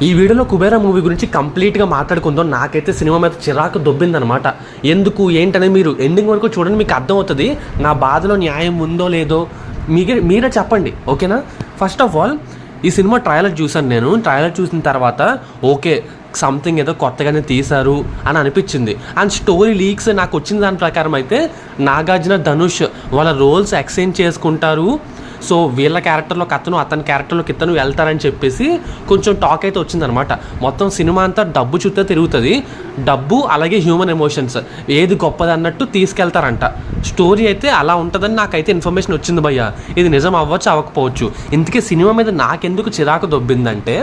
ఈ వీడియోలో కుబేరా మూవీ గురించి కంప్లీట్గా మాట్లాడుకుందాం. నాకైతే సినిమా మీద చిరాకు దొబ్బిందనమాట. ఎందుకు ఏంటనే మీరు ఎండింగ్ వరకు చూడండి, మీకు అర్థమవుతుంది నా బాధలో న్యాయం ఉందో లేదో. మీరే చెప్పండి, ఓకేనా? ఫస్ట్ ఆఫ్ ఆల్ ఈ సినిమా ట్రైలర్ చూసాను నేను. ట్రైలర్ చూసిన తర్వాత ఓకే, సంథింగ్ ఏదో కొత్తగానే తీశారు అని అనిపించింది. అండ్ స్టోరీ లీక్స్ నాకు వచ్చిన దాని ప్రకారం అయితే నాగార్జున, ధనుష్ వాళ్ళ రోల్స్ ఎక్స్చేంజ్ చేసుకుంటారు. సో వీళ్ళ క్యారెక్టర్లోకి అతను, అతని క్యారెక్టర్లోకి ఇతను వెళ్తారని చెప్పేసి కొంచెం టాక్ అయితే వచ్చిందనమాట. మొత్తం సినిమా అంతా డబ్బు చుట్టూ తిరుగుతుంది. డబ్బు అలాగే హ్యూమన్ ఎమోషన్స్ ఏది గొప్పది అన్నట్టు తీసుకెళ్తారంట. స్టోరీ అయితే అలా ఉంటుందని నాకైతే ఇన్ఫర్మేషన్ వచ్చింది భయ్య. ఇది నిజం అవ్వచ్చు, అవ్వకపోవచ్చు. ఇంతకీ సినిమా మీద నాకెందుకు చిరాకు దొబ్బిందంటే,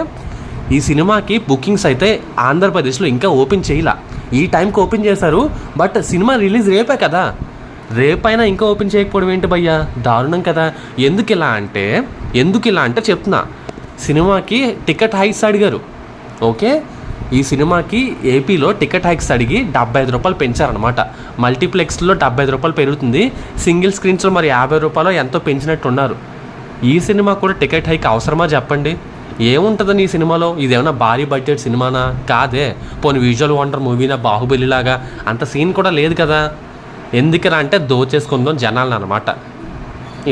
ఈ సినిమాకి బుకింగ్స్ అయితే ఆంధ్రప్రదేశ్లో ఇంకా ఓపెన్ చేయలే. ఈ టైంకి ఓపెన్ చేశారు, బట్ సినిమా రిలీజ్ రేపే కదా. రేపైనా ఇంకా ఓపెన్ చేయకపోవడం ఏంటి భయ్యా, దారుణం కదా. ఎందుకు ఇలా అంటే చెప్తున్నా. సినిమాకి టికెట్ హైక్స్ అడిగారు. ఓకే, ఈ సినిమాకి ఏపీలో టికెట్ హైక్స్ అడిగి 75 రూపాయలు పెంచారనమాట. మల్టీప్లెక్స్లో 75 రూపాయలు పెరుగుతుంది, సింగిల్ స్క్రీన్స్లో మరి 50 రూపాయలు ఎంతో పెంచినట్టున్నారు. ఈ సినిమా కూడా టికెట్ హైక్ అవసరమా చెప్పండి? ఏముంటుందని ఈ సినిమాలో? ఇదేమన్నా భారీ బడ్జెట్ సినిమానా? కాదే. పోనీ విజువల్ వండర్ మూవీనా, బాహుబలిలాగా అంత సీన్ కూడా లేదు కదా. ఎందుకరా అంటే దోచేసుకుందాం జనాలను అనమాట.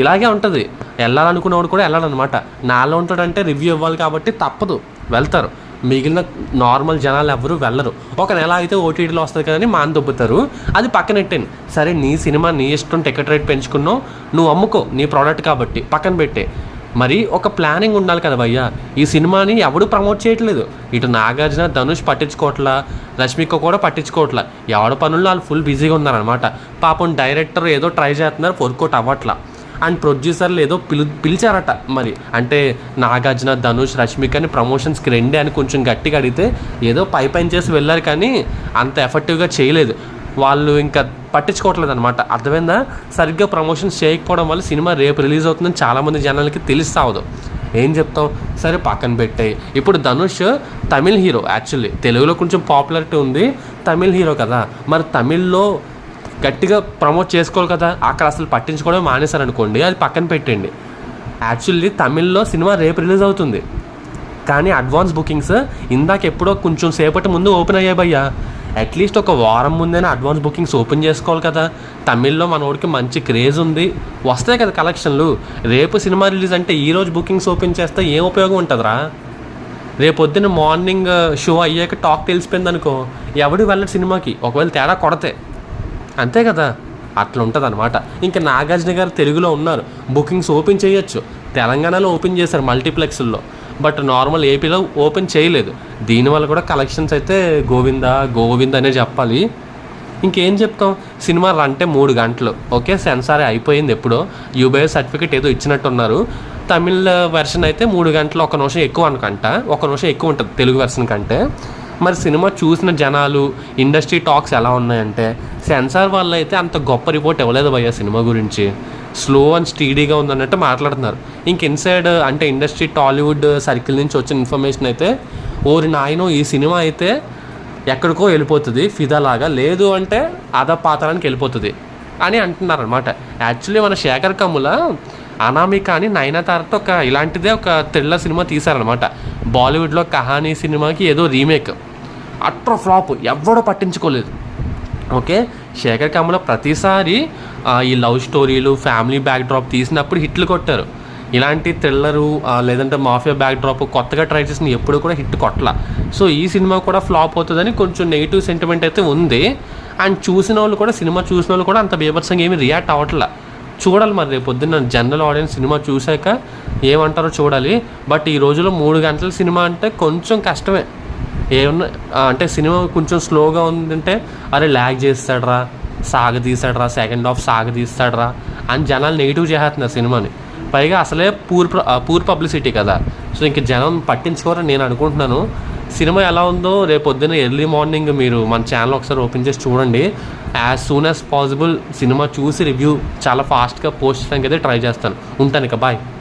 ఇలాగే ఉంటుంది. వెళ్ళాలనుకున్నవాడు కూడా వెళ్ళాలన్నమాట. నాలో ఉంటాడంటే రివ్యూ ఇవ్వాలి కాబట్టి తప్పదు, వెళ్తారు. మిగిలిన నార్మల్ జనాలు ఎవరు వెళ్ళరు. ఒక నెల అయితే ఓటీటీలో వస్తుంది కానీ మాని దొబ్బుతారు. అది పక్కనెట్టండి. సరే, నీ సినిమా నీ ఇష్టం, టికెట్ రేట్ పెంచుకున్నావు, నువ్వు అమ్ముకో, నీ ప్రోడక్ట్ కాబట్టి పక్కన పెట్టే. మరి ఒక ప్లానింగ్ ఉండాలి కదా భయ్యా. ఈ సినిమాని ఎవడు ప్రమోట్ చేయట్లేదు. ఇటు నాగార్జున, ధనుష్ పట్టించుకోవట్లా, రష్మిక కూడా పట్టించుకోవట్లా. ఎవడ పనుల్లో వాళ్ళు ఫుల్ బిజీగా ఉన్నారనమాట. పాపం డైరెక్టర్ ఏదో ట్రై చేస్తున్నారు, వర్కౌట్ అవ్వట్లా. అండ్ ప్రొడ్యూసర్లు ఏదో పిలిచారట. మరి అంటే నాగార్జున, ధనుష్, రష్మికని ప్రమోషన్స్కి రెండే అని కొంచెం గట్టిగా అడిగితే ఏదో పైపైన చేసి వెళ్ళారు కానీ అంత ఎఫెక్టివ్గా చేయలేదు. వాళ్ళు ఇంకా పట్టించుకోవట్లేదు అనమాట. అర్థమైందా? సరిగ్గా ప్రమోషన్స్ చేయకపోవడం వల్ల సినిమా రేపు రిలీజ్ అవుతుందని చాలామంది జనాలకి తెలుస్తావదు. ఏం చెప్తాం? సరే, పక్కన పెట్టాయి. ఇప్పుడు ధనుష్ తమిళ్ హీరో. యాక్చువల్లీ తెలుగులో కొంచెం పాపులారిటీ ఉంది, తమిళ్ హీరో కదా. మరి తమిళ్లో గట్టిగా ప్రమోట్ చేసుకోవాలి కదా. అక్కడ అసలు పట్టించుకోవడం మానేశారనుకోండి, అది పక్కన పెట్టండి. యాక్చువల్లీ తమిళ్లో సినిమా రేపు రిలీజ్ అవుతుంది, కానీ అడ్వాన్స్ బుకింగ్స్ ఇందాక ఎప్పుడో కొంచెం సేపటి ముందు ఓపెన్ అయ్యాయి భయ్యా. అట్లీస్ట్ ఒక వారం ముందైనా అడ్వాన్స్ బుకింగ్స్ ఓపెన్ చేసుకోవాలి కదా. తమిళ్లో మనోడికి మంచి క్రేజ్ ఉంది, వస్తాయి కదా కలెక్షన్లు. రేపు సినిమా రిలీజ్ అంటే ఈరోజు బుకింగ్స్ ఓపెన్ చేస్తే ఏం ఉపయోగం ఉంటుందిరా? రేపు పొద్దున్న మార్నింగ్ షో అయ్యాక టాక్ తెలిసిపోయింది అనుకో, ఎవడు వెళ్ళడు సినిమాకి, ఒకవేళ తేడా కొడతే. అంతే కదా, అట్లా ఉంటుంది అనమాట. ఇంకా నాగార్జున గారు తెలుగులో ఉన్నారు, బుకింగ్స్ ఓపెన్ చేయొచ్చు. తెలంగాణలో ఓపెన్ చేశారు మల్టీప్లెక్స్ల్లో, బట్ నార్మల్ ఏపీలో ఓపెన్ చేయలేదు. దీనివల్ల కూడా కలెక్షన్స్ అయితే గోవింద అనే చెప్పాలి. ఇంకేం చెప్తాం? సినిమా అంటే 3 గంటలు. ఓకే, సెన్సార్ అయిపోయింది ఎప్పుడో. యూబీఐ సర్టిఫికేట్ ఏదో ఇచ్చినట్టున్నారు. తమిళ్ వెర్షన్ అయితే 3 గంటలు, 1 నిమిషం ఎక్కువ అనుకంట. 1 నిమిషం ఎక్కువ ఉంటుంది తెలుగు వెర్షన్ కంటే. మరి సినిమా చూసిన జనాలు, ఇండస్ట్రీ టాక్స్ ఎలా ఉన్నాయంటే, సెన్సార్ వల్ల అయితే అంత గొప్ప రిపోర్ట్ ఇవ్వలేదు భయ్యా సినిమా గురించి. స్లో అండ్ స్టీడీగా ఉందన్నట్టు మాట్లాడుతున్నారు. ఇంక ఇన్సైడ్ అంటే ఇండస్ట్రీ టాలీవుడ్ సర్కిల్ నుంచి వచ్చిన ఇన్ఫర్మేషన్ అయితే, ఓరి నాయనో ఈ సినిమా అయితే ఎక్కడికో వెళ్ళిపోతుంది ఫిదా లాగా, లేదు అంటే అదా పాతాళానికి వెళ్ళిపోతుంది అని అంటున్నారు అనమాట. యాక్చువల్లీ మన శేఖర్ కమ్ముల అనామిక అని నయనతారతో ఇలాంటిదే ఒక థ్రిల్లర్ సినిమా తీశారనమాట. బాలీవుడ్లో కహానీ సినిమాకి ఏదో రీమేక్, అట్ర ఫ్లాప్, ఎవడో పట్టించుకోలేదు. ఓకే, శేఖర్ కమ్ముల ప్రతిసారి ఈ లవ్ స్టోరీలు, ఫ్యామిలీ బ్యాక్ డ్రాప్ తీసినప్పుడు హిట్లు కొట్టారు. ఇలాంటి థ్రిల్లరు లేదంటే మాఫియా బ్యాక్ డ్రాప్ కొత్తగా ట్రై చేసిన ఎప్పుడు కూడా హిట్ కొట్టలా. సో ఈ సినిమా కూడా ఫ్లాప్ అవుతుందని కొంచెం నెగిటివ్ సెంటిమెంట్ అయితే ఉంది. అండ్ చూసిన వాళ్ళు కూడా, సినిమా చూసిన వాళ్ళు కూడా అంత బీభత్సంగా ఏమి రియాక్ట్ అవ్వట్లా. చూడాలి మరి రేపు పొద్దున్న జనరల్ ఆడియన్స్ సినిమా చూశాక ఏమంటారో చూడాలి. బట్ ఈ రోజులో 3 గంటల సినిమా అంటే కొంచెం కష్టమే. ఏమన్నా అంటే సినిమా కొంచెం స్లోగా ఉందంటే, అరే ల్యాగ్ చేస్తాడరా, సాగదీస్తాడరా, సెకండ్ హాఫ్ సాగదీస్తాడరా అని జనాలు నెగిటివ్ చేస్తున్నారు సినిమాని. పైగా అసలే పూర్ పబ్లిసిటీ కదా. సో ఇంక జనం పట్టించుకోరని నేను అనుకుంటున్నాను. సినిమా ఎలా ఉందో రేపు పొద్దున్న ఎర్లీ మార్నింగ్ మీరు మన ఛానల్ ఒకసారి ఓపెన్ చేసి చూడండి. As soon as possible cinema చూసి రివ్యూ చాలా ఫాస్ట్గా పోస్ట్ చేయడానికి అయితే ట్రై చేస్తాను. ఉంటాను ఇక, బాయ్.